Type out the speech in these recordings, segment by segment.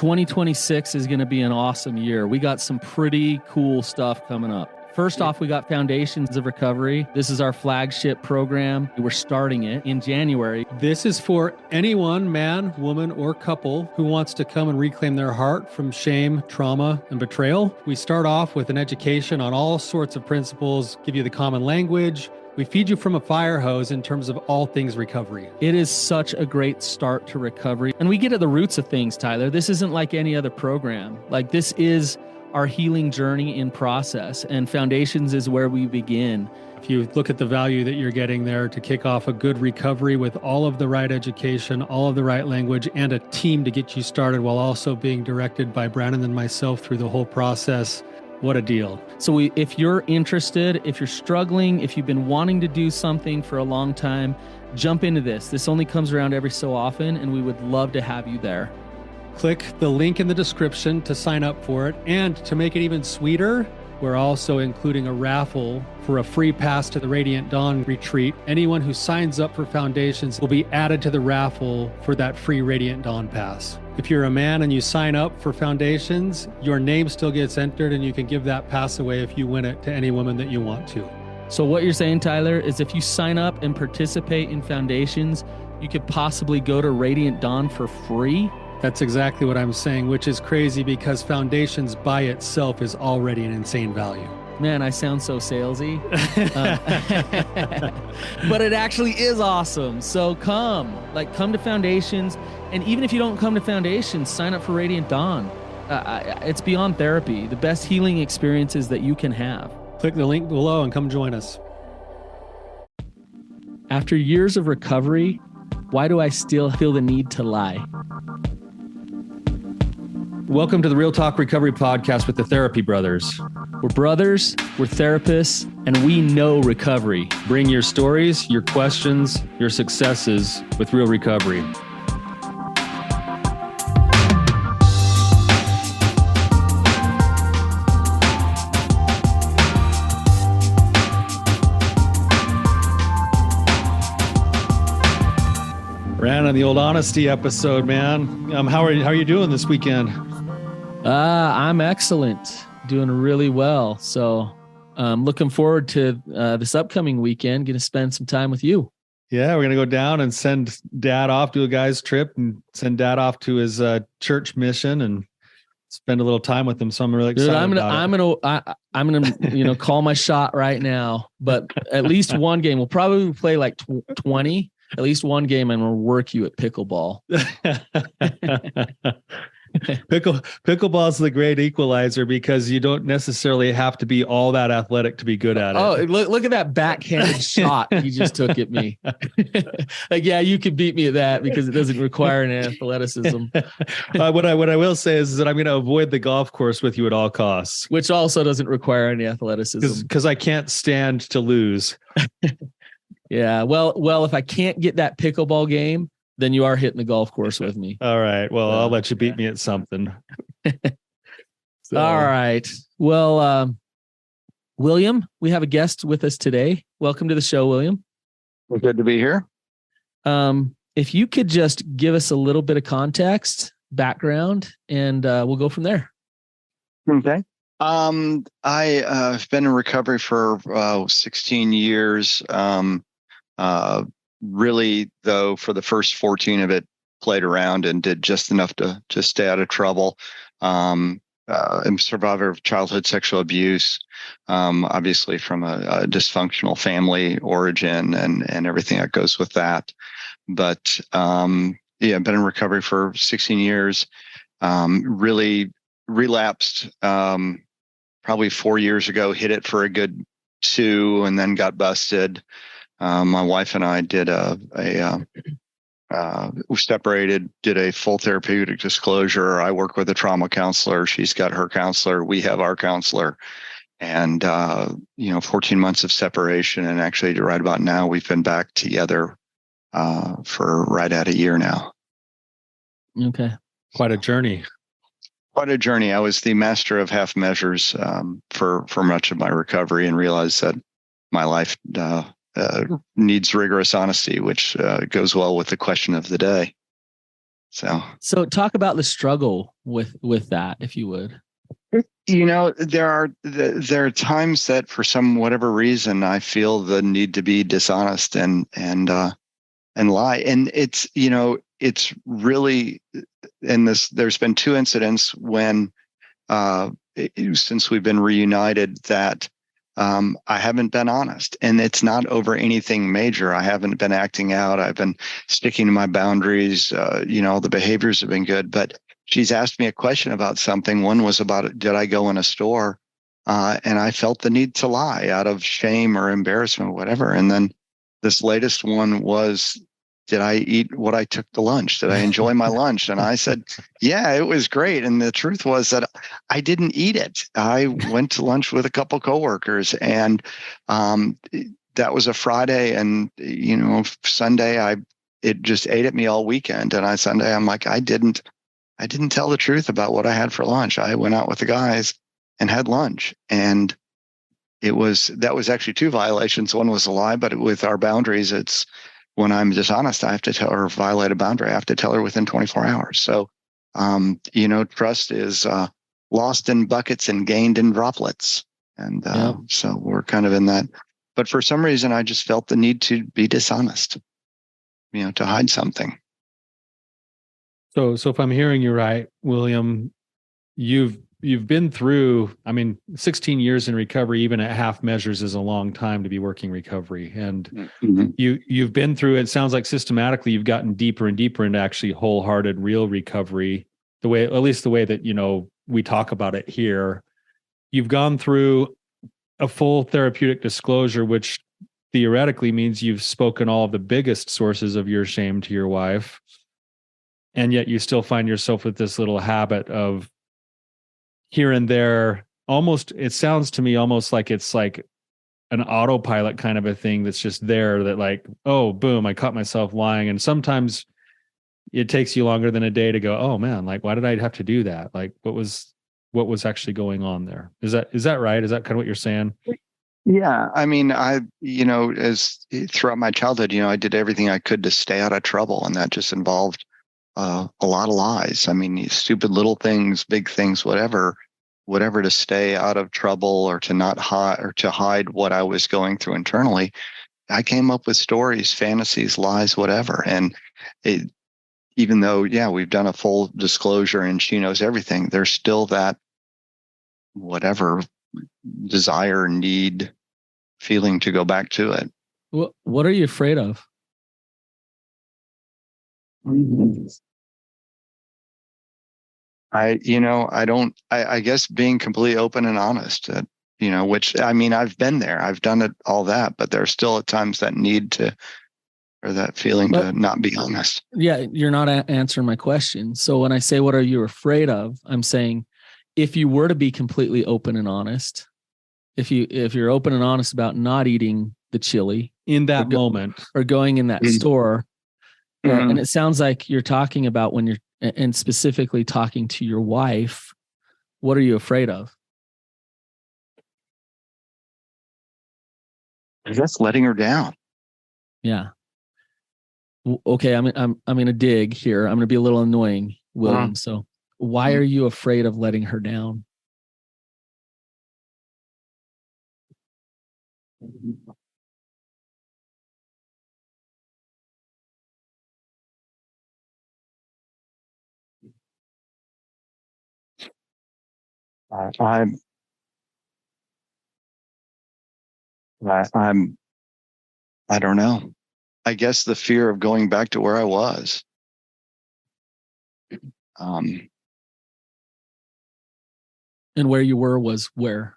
2026 is going to be an awesome year. We got some pretty cool stuff coming up. First off, we got Foundations of Recovery. This is our flagship program. We're starting it in January. This is for anyone, man, woman, or couple who wants to come and reclaim their heart from shame, trauma, and betrayal. We start off with an education on all sorts of principles, give you the common language. We feed you from a fire hose in terms of all things recovery. It is such a great start to recovery. And we get at the roots of things, Tyler. This isn't like any other program. Like, this is our healing journey in process, and Foundations is where we begin. If you look at the value that you're getting there to kick off a good recovery with all of the right education, all of the right language, and a team to get you started while also being directed by Brannon and myself through the whole process, what a deal. So if you're interested, if you're struggling, if you've been wanting to do something for a long time, jump into this. This only comes around every so often, and we would love to have you there. Click the link in the description to sign up for it. And to make it even sweeter, we're also including a raffle for a free pass to the Radiant Dawn retreat. Anyone who signs up for Foundations will be added to the raffle for that free Radiant Dawn pass. If you're a man and you sign up for Foundations, your name still gets entered, and you can give that pass away if you win it to any woman that you want to. So what you're saying, Tyler, is if you sign up and participate in Foundations, you could possibly go to Radiant Dawn for free? That's exactly what I'm saying, which is crazy because Foundations by itself is already an insane value. Man, I sound so salesy. But it actually is awesome. So come to Foundations. And even if you don't come to Foundations, sign up for Radiant Dawn. It's beyond therapy, the best healing experiences that you can have. Click the link below and come join us. After years of recovery, why do I still feel the need to lie? Welcome to the Real Talk Recovery Podcast with the Therapy Brothers. We're brothers, we're therapists, and we know recovery. Bring your stories, your questions, your successes with real recovery. Brannon, the old honesty episode, man. How are you doing this weekend? I'm excellent, doing really well. So looking forward to this upcoming weekend, going to spend some time with you. Yeah, we're going to go down and send Dad off to a guy's trip and send Dad off to his church mission and spend a little time with him. So I'm really excited. I'm gonna call my shot right now. But at least one game, we'll probably play like 20. At least one game, I'm going to work you at pickleball. Pickleball is the great equalizer because you don't necessarily have to be all that athletic to be good at it. Oh, look at that backhanded shot you just took at me. Like, yeah, you could beat me at that because it doesn't require any athleticism. What I will say is that I'm going to avoid the golf course with you at all costs. Which also doesn't require any athleticism. Because I can't stand to lose. Yeah. Well, if I can't get that pickleball game, then you are hitting the golf course with me. All right. Well, I'll let you beat me at something. So. All right. Well, William, we have a guest with us today. Welcome to the show, William. Well, good to be here. If you could just give us a little bit of context, background, and we'll go from there. Okay. I've been in recovery for 16 years. Really, though, for the first 14 of it, played around and did just enough to stay out of trouble. I'm a survivor of childhood sexual abuse, obviously from a dysfunctional family origin and everything that goes with that. But I've been in recovery for 16 years. Really relapsed probably 4 years ago, hit it for a good 2 and then got busted. My wife and I did we separated, did a full therapeutic disclosure. I work with a trauma counselor. She's got her counselor. We have our counselor. And, 14 months of separation. And actually, right about now, we've been back together for right at a year now. Okay. Quite a journey. Quite a journey. I was the master of half measures for much of my recovery and realized that my life needs rigorous honesty, which goes well with the question of the day. So talk about the struggle with that, if you would. There are times that for whatever reason I feel the need to be dishonest and lie, and it's really, and there's been two incidents when since we've been reunited that I haven't been honest, and it's not over anything major. I haven't been acting out. I've been sticking to my boundaries. The behaviors have been good, but she's asked me a question about something. One was about, did I go in a store? And I felt the need to lie out of shame or embarrassment or whatever. And then this latest one was, did I eat what I took to lunch? Did I enjoy my lunch? And I said, yeah, it was great. And the truth was that I didn't eat it. I went to lunch with a couple coworkers, and that was a Friday. And, Sunday, it just ate at me all weekend. And Sunday, I'm like, I didn't tell the truth about what I had for lunch. I went out with the guys and had lunch. And that was actually two violations. One was a lie, but with our boundaries, it's, when I'm dishonest, I have to tell her, violate a boundary, I have to tell her within 24 hours. So, trust is lost in buckets and gained in droplets. And so we're kind of in that. But for some reason, I just felt the need to be dishonest, to hide something. So if I'm hearing you right, William, you've been through, 16 years in recovery, even at half measures, is a long time to be working recovery. And you've been through, it sounds like systematically you've gotten deeper and deeper into actually wholehearted, real recovery, at least the way that, we talk about it here. You've gone through a full therapeutic disclosure, which theoretically means you've spoken all of the biggest sources of your shame to your wife. And yet you still find yourself with this little habit of here and there, it sounds to me almost like it's like an autopilot kind of a thing that's just there, that like, oh, boom, I caught myself lying. And sometimes it takes you longer than a day to go, oh man, like, why did I have to do that? Like, what was actually going on there? Is that right? Is that kind of what you're saying? Yeah. As throughout my childhood, I did everything I could to stay out of trouble. And that just involved a lot of lies. Stupid little things, big things, whatever to stay out of trouble or to not hide or to hide what I was going through internally. I came up with stories, fantasies, lies, whatever. And even though, we've done a full disclosure and she knows everything, there's still that whatever desire, need, feeling to go back to it. What are you afraid of? I guess being completely open and honest, which I've been there, I've done it, all that, but there's still at times that need to, or that feeling to not be honest. Yeah. You're not answering my question. So when I say, what are you afraid of? I'm saying, if you were to be completely open and honest, if you're open and honest about not eating the chili in that moment or going in that store, and it sounds like you're talking about when you're, and specifically talking to your wife, what are you afraid of? Just letting her down. Yeah. Okay. I'm going to dig here. I'm going to be a little annoying, William. So why are you afraid of letting her down? I don't know. I guess the fear of going back to where I was. And where you were was where?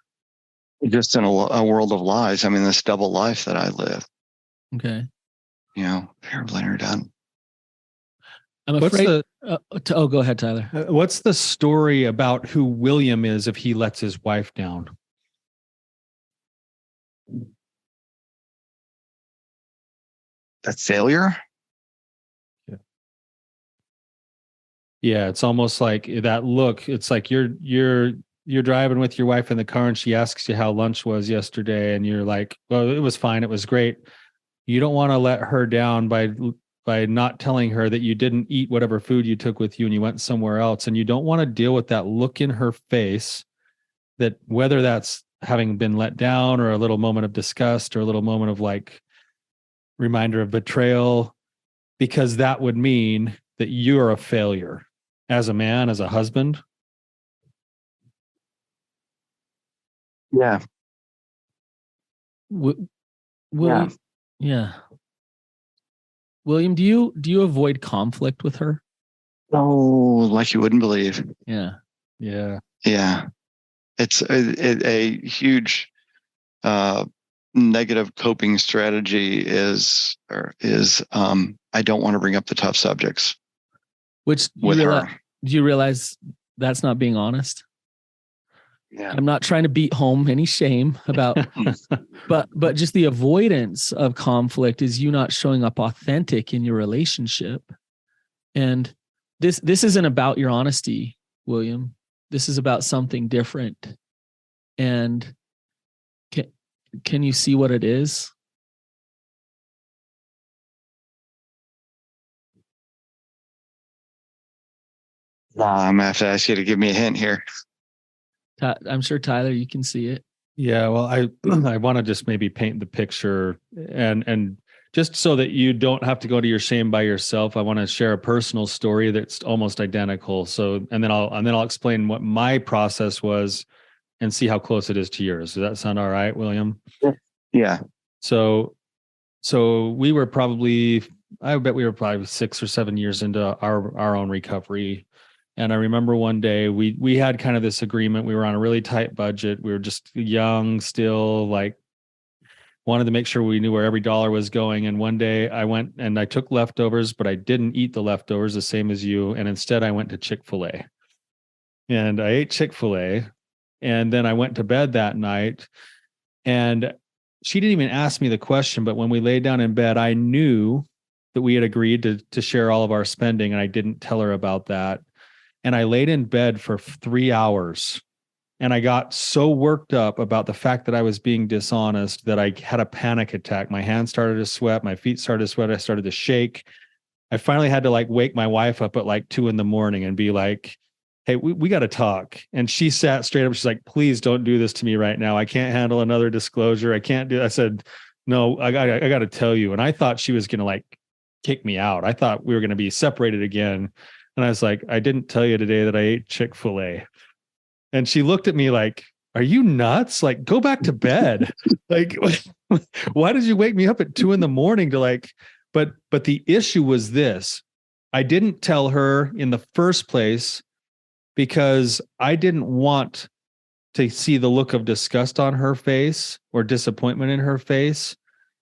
Just in a world of lies. This double life that I live. Okay. Fear of letting her down. I'm afraid. Go ahead, Tyler. What's the story about who William is if he lets his wife down? That failure? Yeah, it's almost like that look. It's like you're driving with your wife in the car and she asks you how lunch was yesterday and you're like, well, it was fine, it was great. You don't want to let her down by by not telling her that you didn't eat whatever food you took with you and you went somewhere else, and you don't want to deal with that look in her face, that whether that's having been let down or a little moment of disgust or a little moment of like reminder of betrayal, because that would mean that you're a failure as a man, as a husband. Yeah. William, yeah. William, do you avoid conflict with her? Oh, like you wouldn't believe. Yeah. Yeah. Yeah. It's a huge negative coping strategy is I don't want to bring up the tough subjects. Which with her. Do you realize that's not being honest? Yeah. I'm not trying to beat home any shame about, but just the avoidance of conflict is you not showing up authentic in your relationship. And this isn't about your honesty, William. This is about something different. And can you see what it is? I'm gonna have to ask you to give me a hint here. I'm sure, Tyler, you can see it. Yeah, well, I want to just maybe paint the picture, and just so that you don't have to go to your shame by yourself, I want to share a personal story that's almost identical. So, and then I'll explain what my process was and see how close it is to yours. Does that sound all right, William? Yeah. So we were probably, I bet we were probably 6 or 7 years into our own recovery. And I remember one day we had kind of this agreement. We were on a really tight budget. We were just young still, like wanted to make sure we knew where every dollar was going. And one day I went and I took leftovers, but I didn't eat the leftovers the same as you. And instead I went to Chick-fil-A. And I ate Chick-fil-A. And then I went to bed that night. And she didn't even ask me the question, but when we laid down in bed, I knew that we had agreed to share all of our spending, and I didn't tell her about that. And I laid in bed for 3 hours, and I got so worked up about the fact that I was being dishonest that I had a panic attack. My hands started to sweat. My feet started to sweat. I started to shake. I finally had to like wake my wife up at like 2 a.m. and be like, hey, we got to talk. And she sat straight up. She's like, please don't do this to me right now. I can't handle another disclosure. I can't do it. I said, no, I got to tell you. And I thought she was going to like kick me out. I thought we were going to be separated again. And I was like, I didn't tell you today that I ate Chick-fil-A. And she looked at me like, are you nuts? Like, go back to bed. Like, why did you wake me up at 2 a.m. to like, but the issue was this. I didn't tell her in the first place because I didn't want to see the look of disgust on her face or disappointment in her face.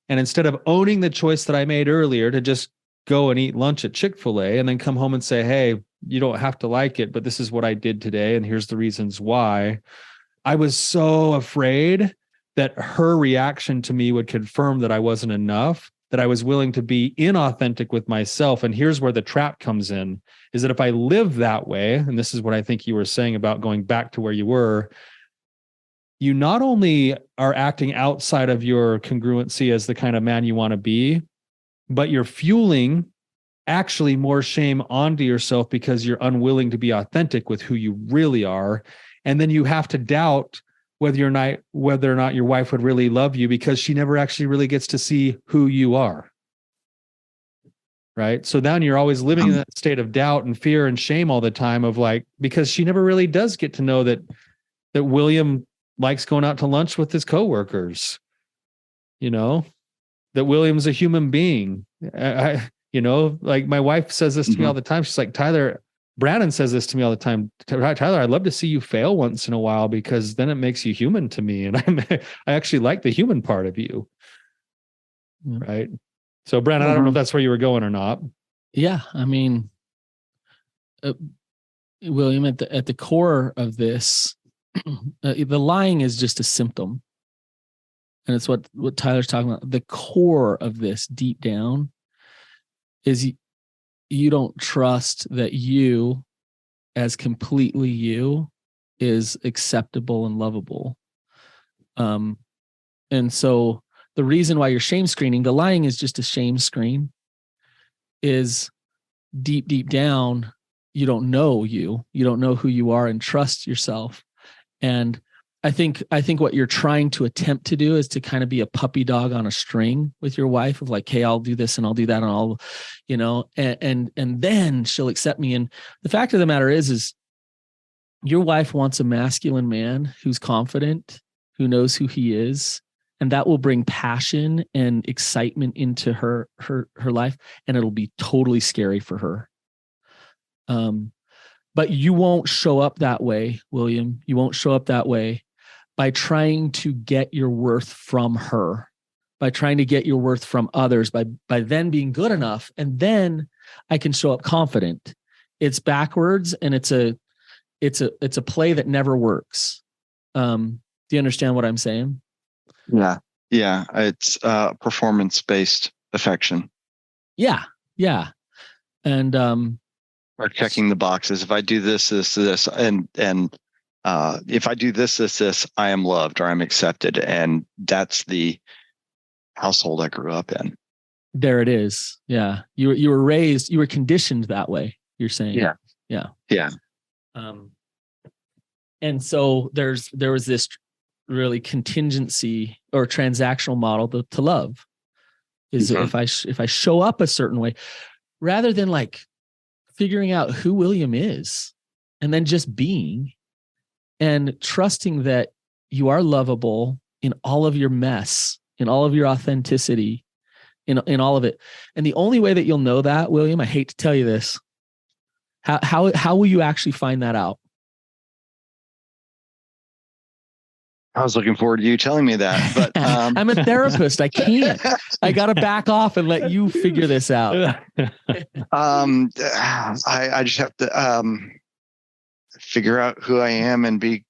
And instead of owning the choice that I made earlier to just go and eat lunch at Chick-fil-A and then come home and say, hey, you don't have to like it, but this is what I did today, and here's the reasons why. I was so afraid that her reaction to me would confirm that I wasn't enough, that I was willing to be inauthentic with myself. And here's where the trap comes in, is that if I live that way, and this is what I think you were saying about going back to where you were, you not only are acting outside of your congruency as the kind of man you want to be, but you're fueling actually more shame onto yourself because you're unwilling to be authentic with who you really are. And then you have to doubt whether or not your wife would really love you because she never actually really gets to see who you are. Right? So then you're always living in that state of doubt and fear and shame all the time of like, because she never really does get to know that William likes going out to lunch with his coworkers, that William's a human being. Like my wife says this to me all the time. She's like, Tyler, Brannon says this to me all the time. Tyler, I'd love to see you fail once in a while because then it makes you human to me. And I actually like the human part of you. Right. So Brannon, I don't know if that's where you were going or not. Yeah. I mean, William, at the core of this, the lying is just a symptom. And it's what Tyler's talking about. The core of this deep down is you don't trust that you as completely you is acceptable and lovable. And so the reason why you're shame screening, the lying is just a shame screen. is deep, deep down, you don't know you don't know who you are and trust yourself. And I think what you're trying to attempt to do is to kind of be a puppy dog on a string with your wife of like, hey, I'll do this and I'll do that and I'll, and then she'll accept me. And the fact of the matter is your wife wants a masculine man who's confident, who knows who he is, and that will bring passion and excitement into her life, and it'll be totally scary for her. But you won't show up that way, William. You won't show up that way by trying to get your worth from her, by trying to get your worth from others, by then being good enough, and then I can show up confident. It's backwards, and it's a play that never works. Do you understand what I'm saying? Yeah. Yeah. It's performance-based affection. Yeah. Yeah. And or checking the boxes. If I do this, and if I do this, I am loved or I'm accepted. And that's the household I grew up in. There it is. Yeah. You were raised, you were conditioned that way, you're saying. Yeah. Yeah. Yeah. And so there was this really contingency or transactional model to love is if I show up a certain way, rather than like figuring out who William is and then just being and trusting that you are lovable in all of your mess, in all of your authenticity, in all of it. And the only way that you'll know that, William, I hate to tell you this, how will you actually find that out? I was looking forward to you telling me that, but I'm a therapist. I can't. I got to back off and let you figure this out. I just have to figure out who I am and be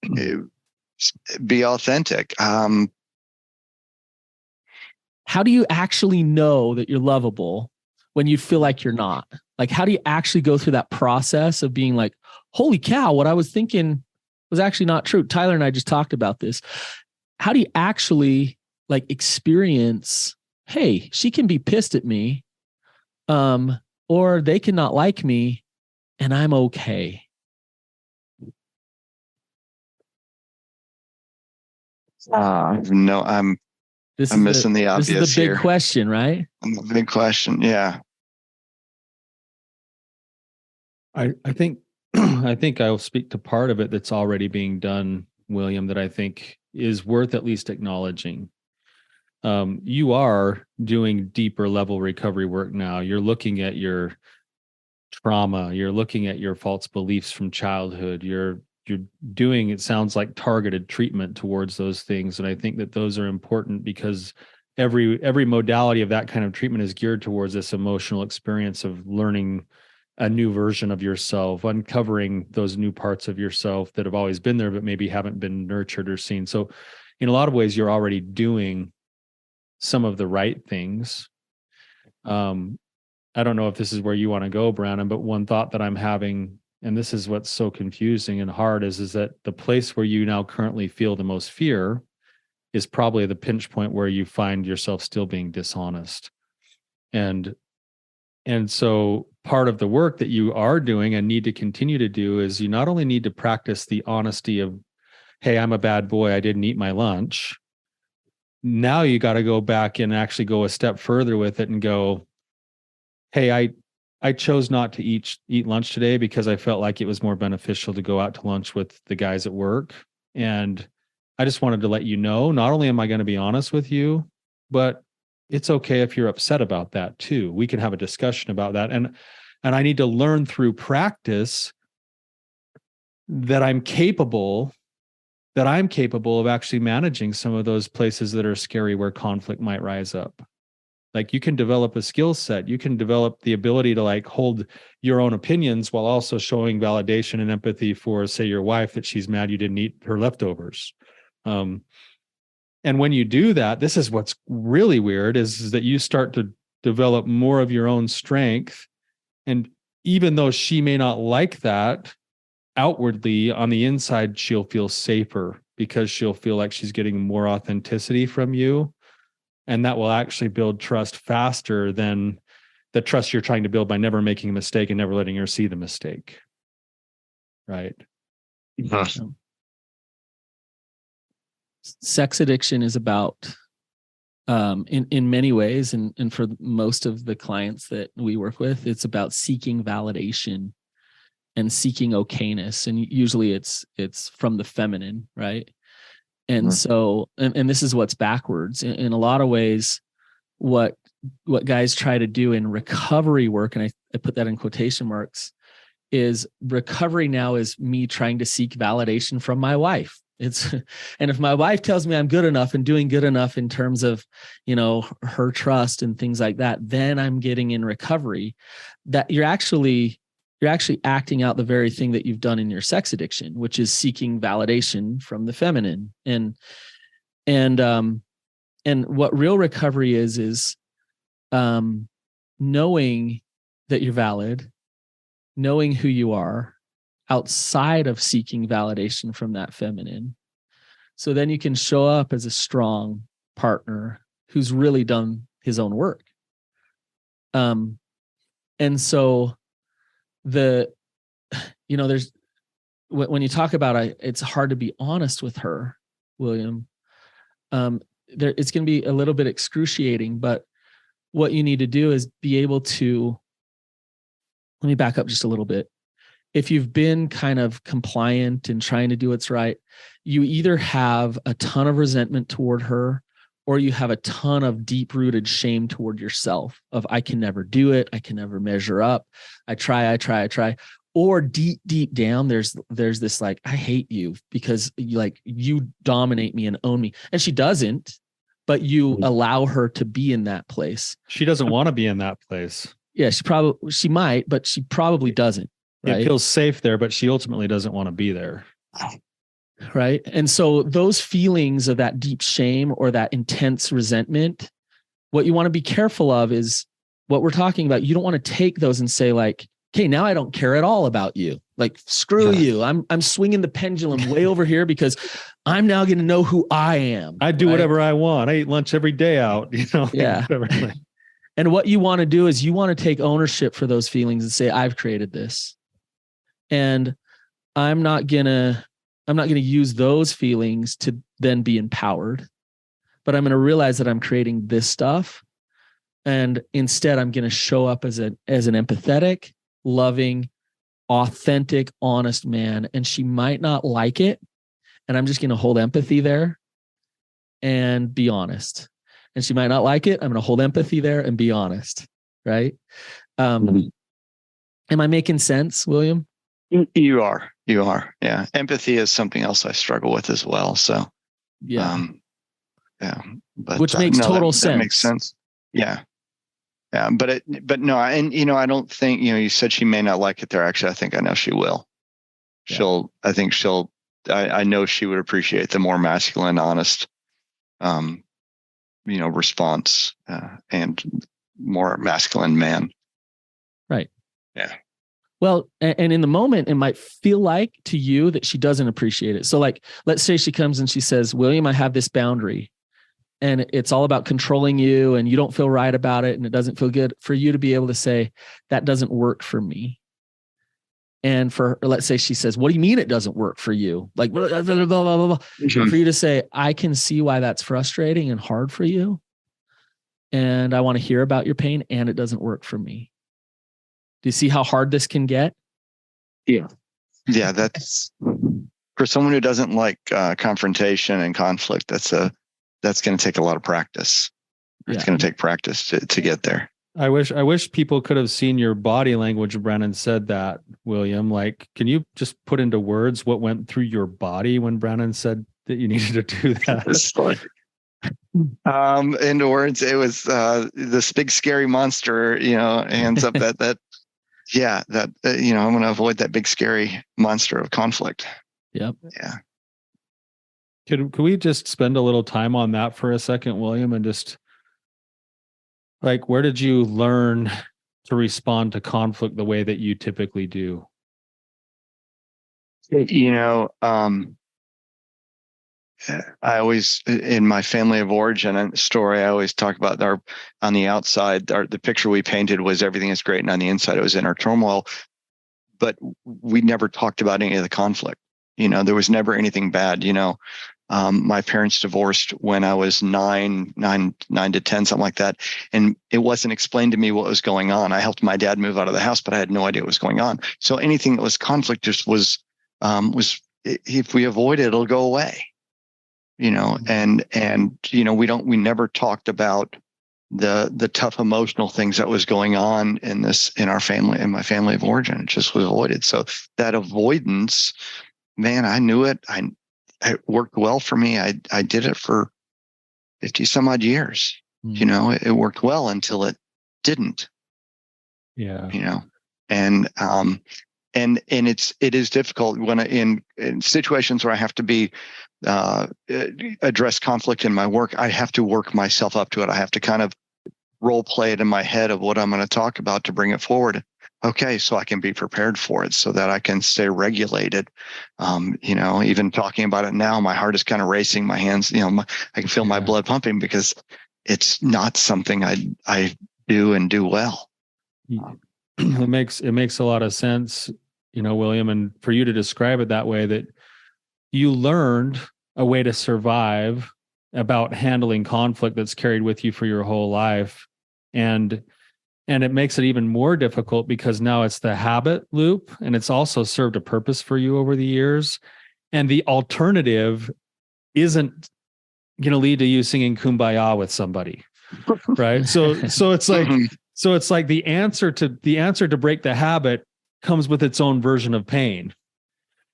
authentic. How do you actually know that you're lovable when you feel like you're not? Like, how do you actually go through that process of being like, holy cow, what I was thinking was actually not true? Tyler and I just talked about this. How do you actually like experience, hey, she can be pissed at me, or they cannot like me and I'm okay? No, I'm missing the obvious here. This is the big question, right? The big question. Yeah. I think I'll speak to part of it that's already being done, William, that I think is worth at least acknowledging. You are doing deeper level recovery work now. You're looking at your trauma. You're looking at your false beliefs from childhood. You're doing, it sounds like, targeted treatment towards those things. And I think that those are important because every modality of that kind of treatment is geared towards this emotional experience of learning a new version of yourself, uncovering those new parts of yourself that have always been there, but maybe haven't been nurtured or seen. So in a lot of ways, you're already doing some of the right things. I don't know if this is where you want to go, Brannon, but one thought that I'm having, and this is what's so confusing and hard, is that the place where you now currently feel the most fear is probably the pinch point where you find yourself still being dishonest. And so part of the work that you are doing and need to continue to do is you not only need to practice the honesty of, hey, I'm a bad boy, I didn't eat my lunch. Now you got to go back and actually go a step further with it and go, hey, I chose not to eat lunch today because I felt like it was more beneficial to go out to lunch with the guys at work. And I just wanted to let you know, not only am I going to be honest with you, but it's okay if you're upset about that too. We can have a discussion about that. And I need to learn through practice that I'm capable of actually managing some of those places that are scary where conflict might rise up. Like, you can develop a skill set. You can develop the ability to like hold your own opinions while also showing validation and empathy for, say, your wife, that she's mad you didn't eat her leftovers. And when you do that, this is what's really weird, is that you start to develop more of your own strength. And even though she may not like that, outwardly, on the inside, she'll feel safer because she'll feel like she's getting more authenticity from you. And that will actually build trust faster than the trust you're trying to build by never making a mistake and never letting her see the mistake. Right. Sex addiction is about, in many ways, and for most of the clients that we work with, it's about seeking validation and seeking okayness. And usually it's from the feminine, right? And so, and this is what's backwards in a lot of ways. What guys try to do in recovery work, and I put that in quotation marks, is recovery now is me trying to seek validation from my wife. And if my wife tells me I'm good enough and doing good enough in terms of, her trust and things like that, then I'm getting in recovery. That you're actually acting out the very thing that you've done in your sex addiction, which is seeking validation from the feminine. And what real recovery is knowing that you're valid, knowing who you are outside of seeking validation from that feminine. So then you can show up as a strong partner who's really done his own work. And so there's, when you talk about it's hard to be honest with her, William, it's going to be a little bit excruciating, but what you need to do is be able to, let me back up just a little bit. If you've been kind of compliant and trying to do what's right, you either have a ton of resentment toward her, or you have a ton of deep-rooted shame toward yourself of, I can never do it. I can never measure up. I try. Or deep down, there's this like, I hate you because you dominate me and own me. And she doesn't, but you allow her to be in that place. She doesn't want to be in that place. Yeah, she might, but she probably doesn't. Right? It feels safe there, but she ultimately doesn't want to be there. Right. And so those feelings of that deep shame or that intense resentment, what you want to be careful of is what we're talking about. You don't want to take those and say like, okay, now I don't care at all about you. Like, screw you. I'm swinging the pendulum way over here because I'm now going to know who I am. I do whatever I want. I eat lunch every day out, Yeah. And what you want to do is you want to take ownership for those feelings and say, I've created this. And I'm not going to use those feelings to then be empowered, but I'm going to realize that I'm creating this stuff. And instead I'm going to show up as an empathetic, loving, authentic, honest man. And she might not like it. And I'm just going to hold empathy there and be honest. And she might not like it. I'm going to hold empathy there and be honest. Right. Am I making sense, William? You are. Yeah. Empathy is something else I struggle with as well. So, yeah. But which makes total sense. That makes sense. Yeah. Yeah. But no, I don't think, you said she may not like it there. Actually, I think I know she will. Yeah. I know she would appreciate the more masculine, honest, response, and more masculine man. Right. Yeah. Well, and in the moment, it might feel like to you that she doesn't appreciate it. So like, let's say she comes and she says, William, I have this boundary and it's all about controlling you and you don't feel right about it and it doesn't feel good, for you to be able to say, that doesn't work for me. And let's say she says, what do you mean it doesn't work for you? Like, blah, blah, blah, blah, blah. Mm-hmm. For you to say, I can see why that's frustrating and hard for you. And I want to hear about your pain and it doesn't work for me. Do you see how hard this can get? Yeah. Yeah. That's for someone who doesn't like confrontation and conflict. That's going to take a lot of practice. Yeah. It's going to take practice to get there. I wish people could have seen your body language. Brannon said that, William. Like, can you just put into words what went through your body when Brannon said that you needed to do that? Into words, it was this big scary monster, hands up that. Yeah, I'm going to avoid that big, scary monster of conflict. Yep. Yeah. Could we just spend a little time on that for a second, William, and just like, where did you learn to respond to conflict the way that you typically do? I always, in my family of origin story, I always talk about on the outside, the picture we painted was everything is great, and on the inside it was inner turmoil. But we never talked about any of the conflict. There was never anything bad. My parents divorced when I was nine to 10, something like that. And it wasn't explained to me what was going on. I helped my dad move out of the house, but I had no idea what was going on. So anything that was conflict just was if we avoid it, it'll go away, and we never talked about the tough emotional things that was going on in my family of origin. It just was avoided. So that avoidance, man, I knew it. It worked well for me. I did it for 50 some odd years. It worked well until it didn't. Yeah. And it is difficult when in situations where I have to address conflict in my work. I have to work myself up to it. I have to kind of role play it in my head of what I'm going to talk about to bring it forward. Okay, so I can be prepared for it, so that I can stay regulated. Even talking about it now, my heart is kind of racing. My hands, I can feel my blood pumping because it's not something I do well. It makes a lot of sense, William, and for you to describe it that way, that you learned a way to survive about handling conflict that's carried with you for your whole life. And it makes it even more difficult because now it's the habit loop, and it's also served a purpose for you over the years. And the alternative isn't going to lead to you singing Kumbaya with somebody, right? So it's like, the answer to break the habit comes with its own version of pain,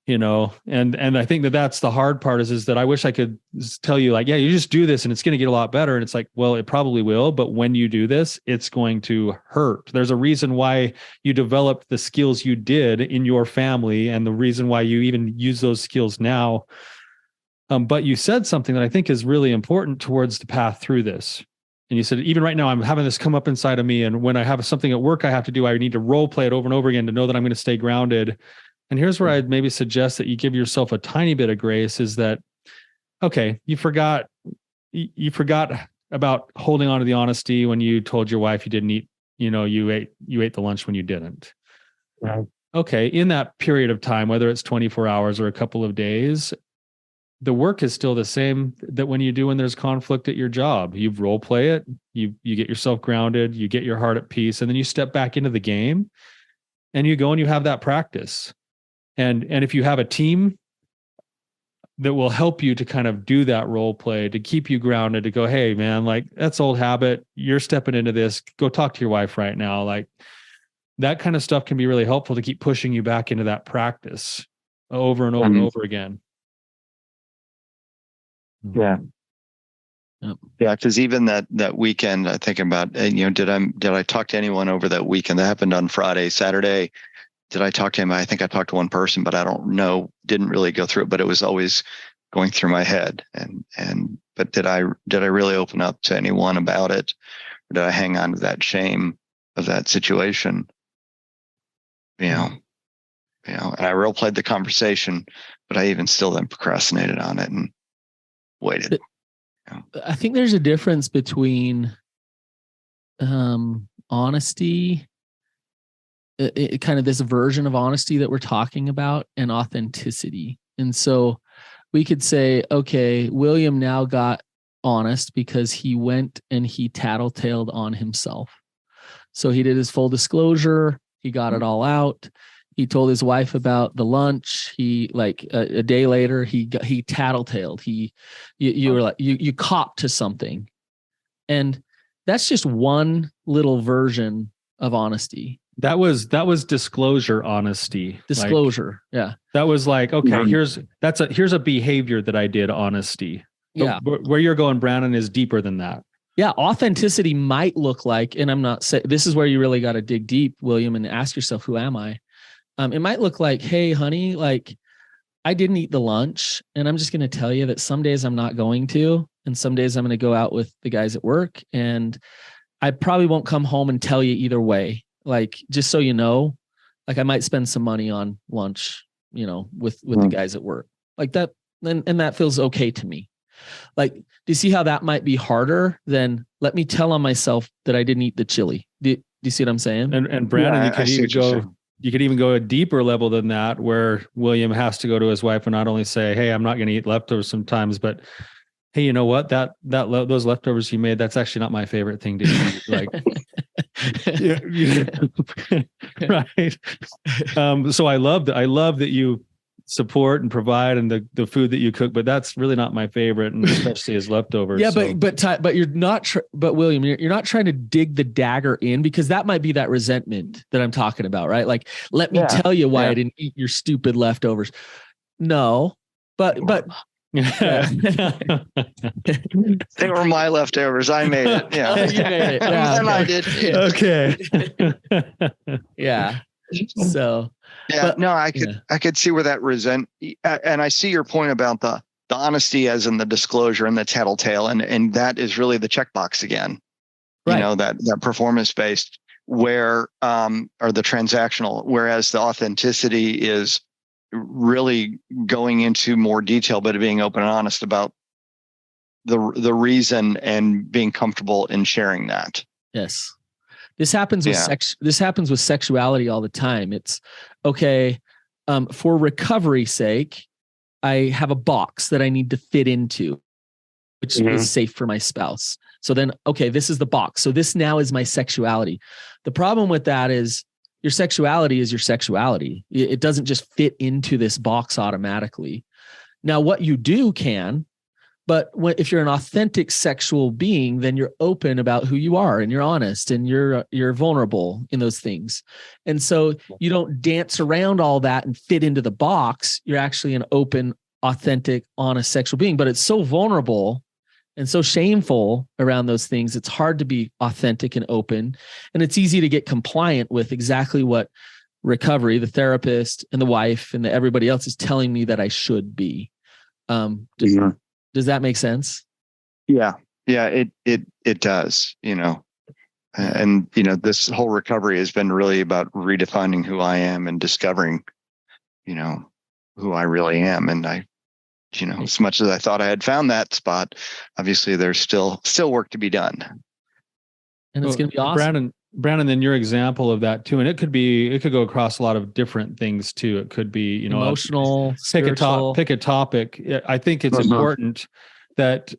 and I think that's the hard part is that I wish I could tell you, like, yeah, you just do this and it's going to get a lot better. And it's like, well, it probably will, but when you do this, it's going to hurt. There's a reason why you developed the skills you did in your family, and the reason why you even use those skills now. But you said something that I think is really important towards the path through this. And you said, even right now, I'm having this come up inside of me. And when I have something at work I have to do, I need to role play it over and over again to know that I'm going to stay grounded. And here's where I'd maybe suggest that you give yourself a tiny bit of grace, is that, okay, you forgot about holding on to the honesty when you told your wife you didn't eat, you ate the lunch when you didn't. Right. Okay. In that period of time, whether it's 24 hours or a couple of days, the work is still the same that when there's conflict at your job. You role play it, you get yourself grounded, you get your heart at peace, and then you step back into the game and you go and you have that practice. And if you have a team that will help you to kind of do that role play, to keep you grounded, to go, hey man, like, that's old habit. You're stepping into this. Go talk to your wife right now. Like, that kind of stuff can be really helpful to keep pushing you back into that practice over and over and over again. Yeah. Yeah. Cause even that weekend, I think about, did I talk to anyone over that weekend? That happened on Friday, Saturday. Did I talk to him? I think I talked to one person, but I don't know, didn't really go through it, but it was always going through my head. But did I really open up to anyone about it? Or did I hang on to that shame of that situation? And I role played the conversation, but I even still then procrastinated on it and waited. I think there's a difference between honesty, kind of this version of honesty that we're talking about, and authenticity. And so we could say, okay, William now got honest because he went and he tattletaled on himself. So he did his full disclosure. He got it all out. He told his wife about the lunch. He, like, a day later, he tattletaled. You were like, you copped to something. And that's just one little version of honesty. That was disclosure honesty. Disclosure. Yeah. That was like, okay, here's a behavior that I did honesty. Yeah. But where you're going, Brannon, is deeper than that. Yeah. Authenticity might look like, and I'm not saying, this is where you really got to dig deep, William, and ask yourself, who am I? It might look like, hey, honey, like, I didn't eat the lunch, and I'm just going to tell you that some days I'm not going to, and some days I'm going to go out with the guys at work, and I probably won't come home and tell you either way. Like, just so you know, like, I might spend some money on lunch, with the guys at work. Like, that And that feels okay to me. Like, do you see how that might be harder than let me tell on myself that I didn't eat the chili? Do you see what I'm saying? And Brannon, Yeah, you could even go a deeper level than that, where William has to go to his wife and not only say, "Hey, I'm not going to eat leftovers sometimes," but, "Hey, you know what? Those leftovers you made, that's actually not my favorite thing to eat." Like, right. So I love that you support and provide and the food that you cook, but that's really not my favorite, and especially as leftovers. Yeah, but you're not. But William, you're not trying to dig the dagger in, because that might be that resentment that I'm talking about, right? Like, let me tell you why I didn't eat your stupid leftovers. No, but yeah. They were my leftovers. I made it. Yeah, you made it. Yeah, and I did. Okay. Yeah. So. Yeah, no, I could see where that and I see your point about the honesty as in the disclosure and the tattletale, and that is really the checkbox again. Right. You know, that performance based or the transactional, whereas the authenticity is really going into more detail, but being open and honest about the reason and being comfortable in sharing that. Yes. This happens with this happens with sexuality all the time. It's okay. For recovery's sake, I have a box that I need to fit into, which is safe for my spouse. So then, okay, this is the box. So this now is my sexuality. The problem with that is your sexuality is your sexuality. It doesn't just fit into this box automatically. Now, what you do can. But if you're an authentic sexual being, then you're open about who you are, and you're honest, and you're vulnerable in those things. And so you don't dance around all that and fit into the box. You're actually an open, authentic, honest sexual being. But it's so vulnerable and so shameful around those things. It's hard to be authentic and open. And it's easy to get compliant with exactly what recovery, the therapist and the wife and everybody else is telling me that I should be. Does that make sense? Yeah. It does, you know, and, you know, this whole recovery has been really about redefining who I am and discovering, you know, who I really am. And I, you know, as much as I thought I had found that spot, obviously there's still work to be done. And it's going to be awesome. Brannon, then your example of that too, and it could go across a lot of different things too. It could be, you know, emotional, pick a topic. I think it's important that,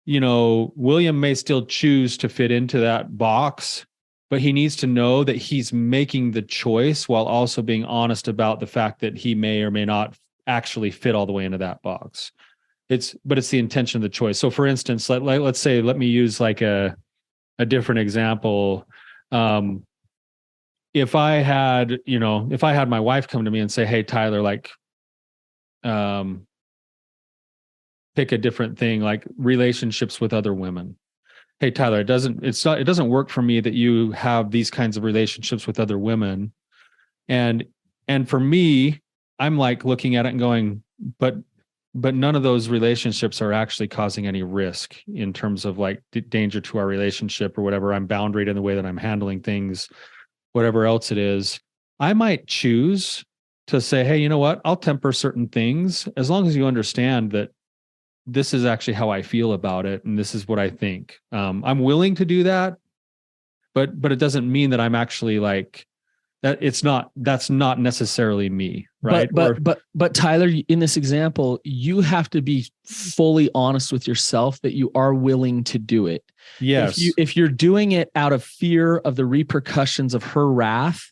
you know, William may still choose to fit into that box, but he needs to know that he's making the choice while also being honest about the fact that he may or may not actually fit all the way into that box. But it's the intention of the choice. So for instance, let's say, let me use like a different example. If I had my wife come to me and say, "Hey, Tyler, like, pick a different thing, like relationships with other women. Hey, Tyler, it doesn't work for me that you have these kinds of relationships with other women." And for me, I'm like looking at it and going, but none of those relationships are actually causing any risk in terms of like danger to our relationship or whatever. I'm boundaried in the way that I'm handling things, whatever else it is. I might choose to say, "Hey, you know what? I'll temper certain things as long as you understand that this is actually how I feel about it. And this is what I think." I'm willing to do that, but it doesn't mean that I'm actually like that. That's not necessarily me. Right. But Tyler, in this example, you have to be fully honest with yourself that you are willing to do it. Yes. If you're doing it out of fear of the repercussions of her wrath,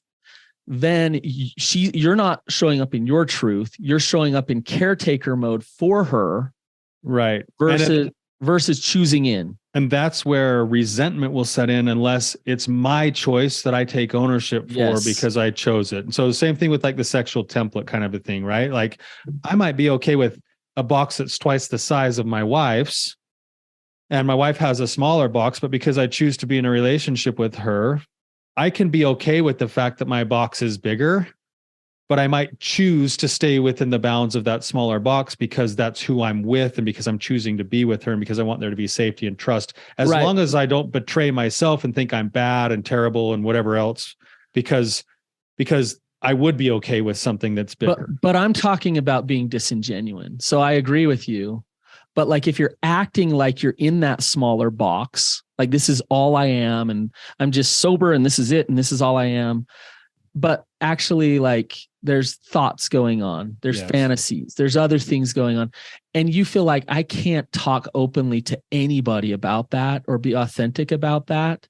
then you're not showing up in your truth. You're showing up in caretaker mode for her. Right. Versus choosing in. And that's where resentment will set in unless it's my choice that I take ownership for because I chose it. So the same thing with like the sexual template kind of a thing, right? Like I might be okay with a box that's twice the size of my wife's, and my wife has a smaller box, but because I choose to be in a relationship with her, I can be okay with the fact that my box is bigger, but I might choose to stay within the bounds of that smaller box because that's who I'm with and because I'm choosing to be with her and because I want there to be safety and trust. As long as I don't betray myself and think I'm bad and terrible and whatever else, because I would be okay with something that's bigger. But I'm talking about being disingenuine. So I agree with you. But like if you're acting like you're in that smaller box, like this is all I am and I'm just sober and this is it and this is all I am. But actually, like there's thoughts going on, there's fantasies, there's other things going on. And you feel like I can't talk openly to anybody about that or be authentic about that.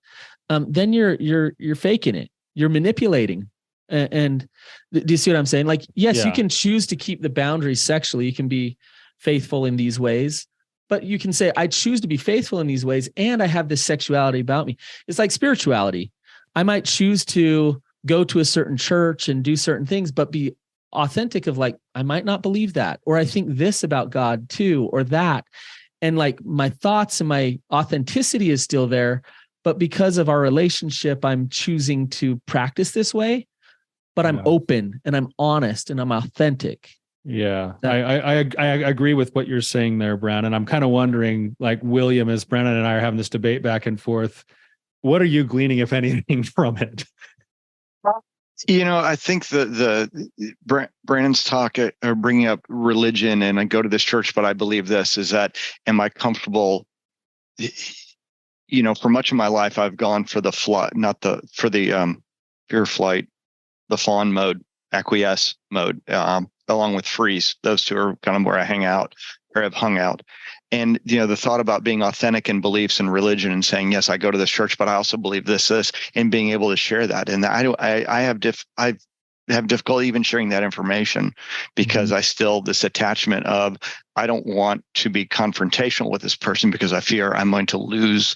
Then you're faking it. You're manipulating. And do you see what I'm saying? Like, yes, you can choose to keep the boundaries sexually. You can be faithful in these ways, but you can say, I choose to be faithful in these ways. And I have this sexuality about me. It's like spirituality. I might choose to go to a certain church and do certain things, but be authentic of like, I might not believe that, or I think this about God too, or that. And like my thoughts and my authenticity is still there, but because of our relationship, I'm choosing to practice this way, but I'm open and I'm honest and I'm authentic. Yeah, I agree with what you're saying there, Brannon. I'm kind of wondering, like William, as Brannon and I are having this debate back and forth, what are you gleaning, if anything, from it? I think Brandon's talk or bringing up religion and I go to this church, but I believe this is that, am I comfortable? For much of my life, I've gone for the fear flight, the fawn mode, acquiesce mode, along with freeze. Those two are kind of where I hang out or have hung out. And, the thought about being authentic in beliefs and religion and saying, yes, I go to this church, but I also believe this, and being able to share that. And I have difficulty even sharing that information because I still, this attachment of, I don't want to be confrontational with this person because I fear I'm going to lose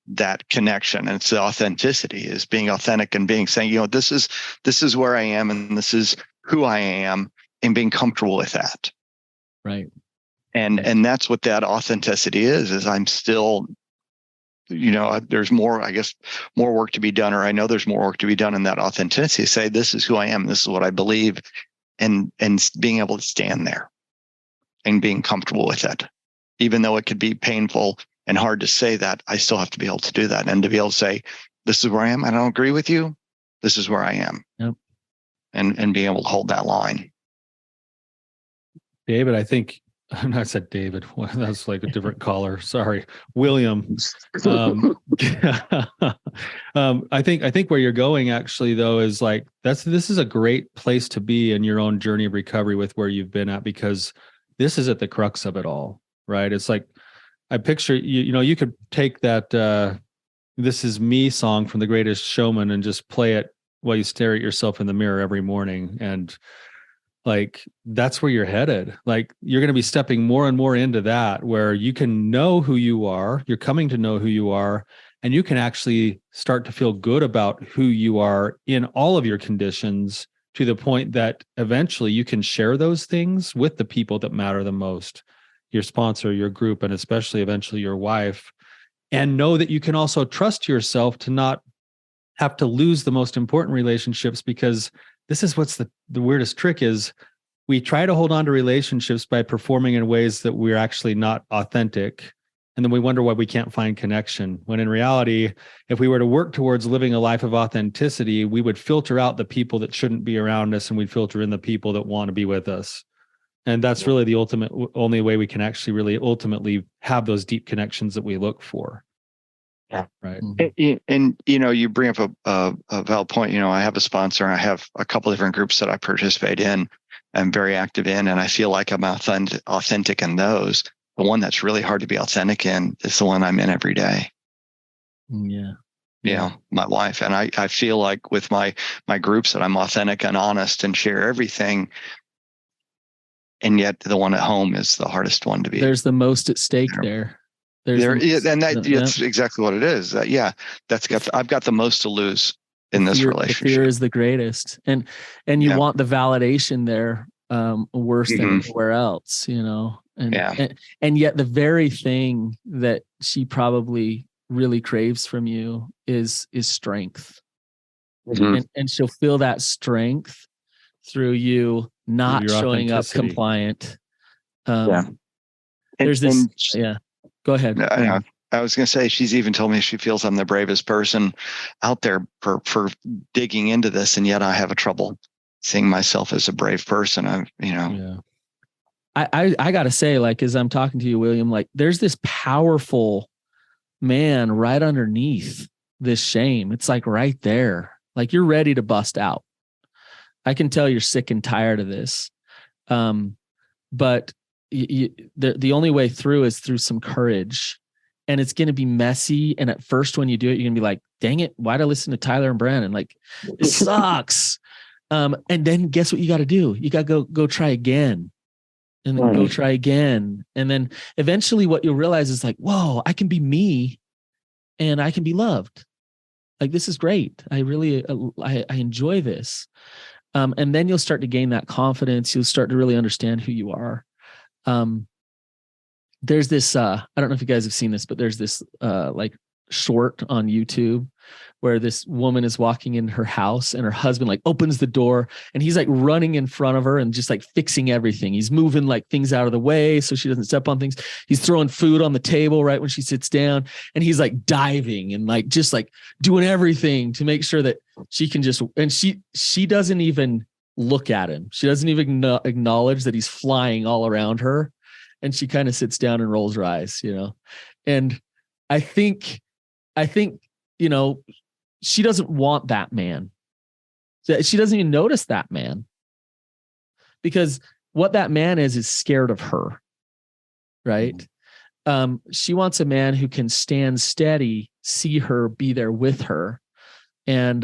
that connection. And it's the authenticity, is being authentic and saying, this is where I am and this is who I am, and being comfortable with that. Right. And that's what that authenticity is I'm still, there's more, I guess, more work to be done, or I know there's more work to be done in that authenticity. Say, this is who I am. This is what I believe, and being able to stand there and being comfortable with it, even though it could be painful and hard to say that, I still have to be able to do that and to be able to say, this is where I am. I don't agree with you. This is where I am. Yep. And being able to hold that line. David, I think, I said David. Well, that's like a different caller. Sorry, William. I think where you're going actually though is like this is a great place to be in your own journey of recovery with where you've been at, because this is at the crux of it all, right? It's like I picture you could take that "This Is Me" song from The Greatest Showman and just play it while you stare at yourself in the mirror every morning, and like that's where you're headed. Like you're going to be stepping more and more into that, where you can know who you are, you're coming to know who you are, and you can actually start to feel good about who you are in all of your conditions, to the point that eventually you can share those things with the people that matter the most, your sponsor, your group, and especially eventually your wife, and know that you can also trust yourself to not have to lose the most important relationships, because this is what's the weirdest trick is we try to hold on to relationships by performing in ways that we're actually not authentic. And then we wonder why we can't find connection. When in reality, if we were to work towards living a life of authenticity, we would filter out the people that shouldn't be around us, and we'd filter in the people that want to be with us. And that's really the only way we can actually really ultimately have those deep connections that we look for. Yeah. Right. And you bring up a valid point. I have a sponsor, and I have a couple of different groups that I participate in. I'm very active in, and I feel like I'm authentic in those. The one that's really hard to be authentic in is the one I'm in every day. Yeah. My wife. And I feel like with my groups that I'm authentic and honest and share everything. And yet the one at home is the hardest one to be. There's the most at stake there. That's exactly what it is. I've got the most to lose in this relationship. The fear is the greatest, and you want the validation there worse than anywhere else, and yet the very thing that she probably really craves from you is strength, and she'll feel that strength through you not showing up compliant. There's this. Go ahead. I was going to say, she's even told me she feels I'm the bravest person out there for digging into this, and yet I have a trouble seeing myself as a brave person. I gotta say, like, as I'm talking to you, William, like, there's this powerful man right underneath this shame. It's like right there, like you're ready to bust out. I can tell you're sick and tired of this. But the only way through is through some courage, and it's going to be messy. And at first, when you do it, you're going to be like, dang it, why'd I listen to Tyler and Brannon? Like, it sucks. And then guess what you got to do? You got to go try again, and then go try again. And then eventually what you'll realize is like, whoa, I can be me and I can be loved. Like, this is great. I really, I enjoy this. And then you'll start to gain that confidence. You'll start to really understand who you are. There's this, I don't know if you guys have seen this, but there's this like short on YouTube where this woman is walking in her house and her husband like opens the door and he's like running in front of her and just like fixing everything. He's moving like things out of the way so she doesn't step on things. He's throwing food on the table right when she sits down, and he's like diving and like just like doing everything to make sure that she can just, and she doesn't even look at him. She doesn't even acknowledge that he's flying all around her. And she kind of sits down and rolls her eyes, you know? And I think, you know, she doesn't want that man. She doesn't even notice that man, because what that man is scared of her, right? She wants a man who can stand steady, see her, be there with her. And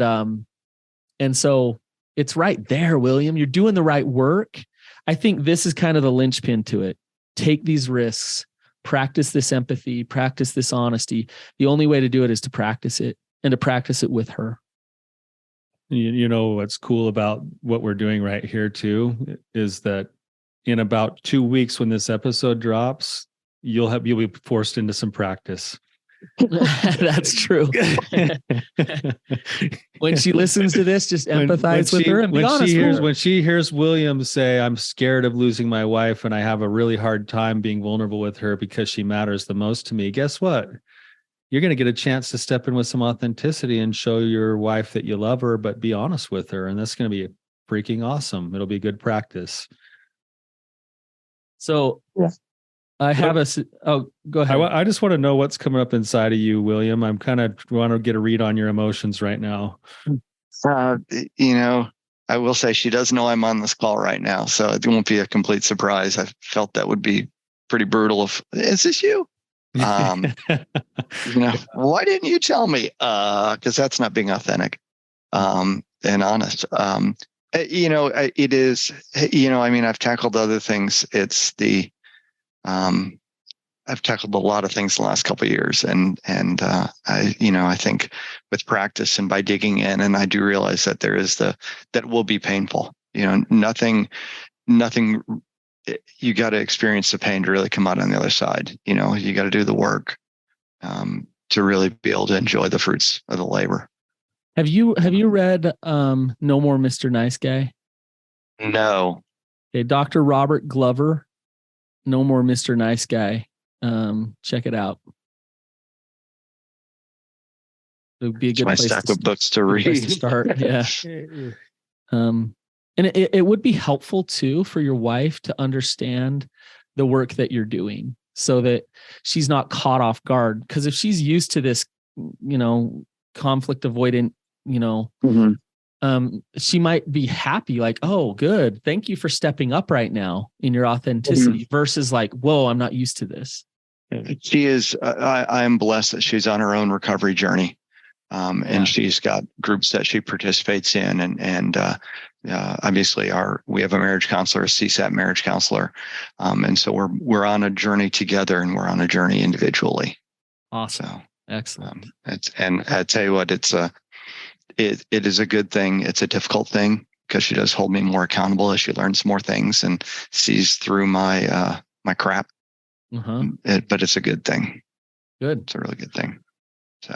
so it's right there, William. You're doing the right work. I think this is kind of the linchpin to it. Take these risks, practice this empathy, practice this honesty. The only way to do it is to practice it, and to practice it with her. You know, what's cool about what we're doing right here too is that in about 2 weeks, when this episode drops, you'll be forced into some practice. That's true. When she listens to this, just empathize with her and be honest with her. When she hears William say, I'm scared of losing my wife and I have a really hard time being vulnerable with her because she matters the most to me, guess what? You're going to get a chance to step in with some authenticity and show your wife that you love her, but be honest with her. And that's going to be freaking awesome. It'll be good practice. So yeah. I have go ahead. I just want to know what's coming up inside of you, William. I'm kind of want to get a read on your emotions right now. You know, I will say she does know I'm on this call right now, so it won't be a complete surprise. I felt that would be pretty brutal. Is this you? You know, why didn't you tell me? Because that's not being authentic and honest. You know, it is. You know, I mean, I've tackled other things. It's the I've tackled a lot of things the last couple of years, and I think with practice and by digging in, and I do realize that that will be painful. You know, nothing. You got to experience the pain to really come out on the other side. You know, you got to do the work to really be able to enjoy the fruits of the labor. Have you read No More Mr. Nice Guy? No. Okay, Dr. Robert Glover. No More Mr. Nice Guy. Check it out. It would be a good place stack of books to read. To start. Yeah. And it would be helpful too for your wife to understand the work that you're doing, so that she's not caught off guard. Because if she's used to this, you know, conflict avoidant, you know, she might be happy, like, oh, good. Thank you for stepping up right now in your authenticity, versus like, whoa, I'm not used to this. She is, I am blessed that she's on her own recovery journey. And she's got groups that she participates in. And obviously we have a marriage counselor, a CSAT marriage counselor. And so we're on a journey together, and we're on a journey individually. Awesome. So, excellent. And I tell you what, it is a good thing. It's a difficult thing because she does hold me more accountable as she learns more things and sees through my crap. But it's a good thing. Good. It's a really good thing. So.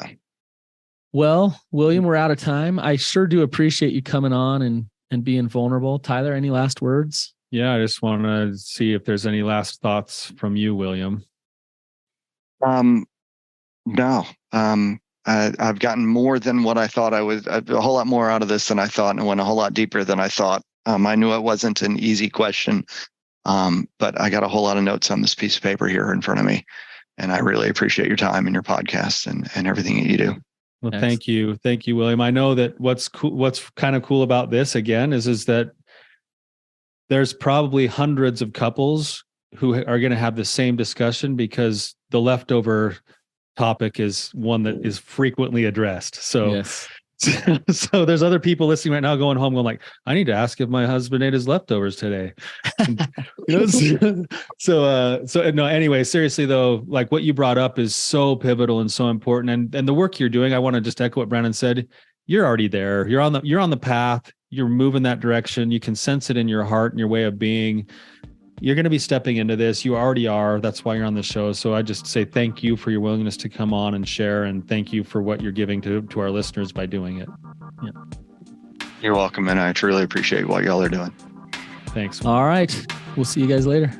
Well, William, we're out of time. I sure do appreciate you coming on and being vulnerable. Tyler, any last words? Yeah, I just want to see if there's any last thoughts from you, William. No. I've gotten more than what I thought I would. A whole lot more out of this than I thought, and went a whole lot deeper than I thought. I knew it wasn't an easy question, but I got a whole lot of notes on this piece of paper here in front of me. And I really appreciate your time and your podcast and everything that you do. Well, thank you. Thank you, William. I know that what's kind of cool about this again is that there's probably hundreds of couples who are going to have the same discussion, because the leftover topic is one that is frequently addressed. So, Yes. so there's other people listening right now going home going like, I need to ask if my husband ate his leftovers today. So no, anyway, seriously though, like what you brought up is so pivotal and so important. And the work you're doing, I want to just echo what Brannon said. You're already there. You're on the path. You're moving that direction. You can sense it in your heart and your way of being. You're going to be stepping into this. You already are. That's why you're on the show. So I just say thank you for your willingness to come on and share, and thank you for what you're giving to our listeners by doing it. Yeah. You're welcome, and I truly appreciate what y'all are doing. Thanks. All right. We'll see you guys later.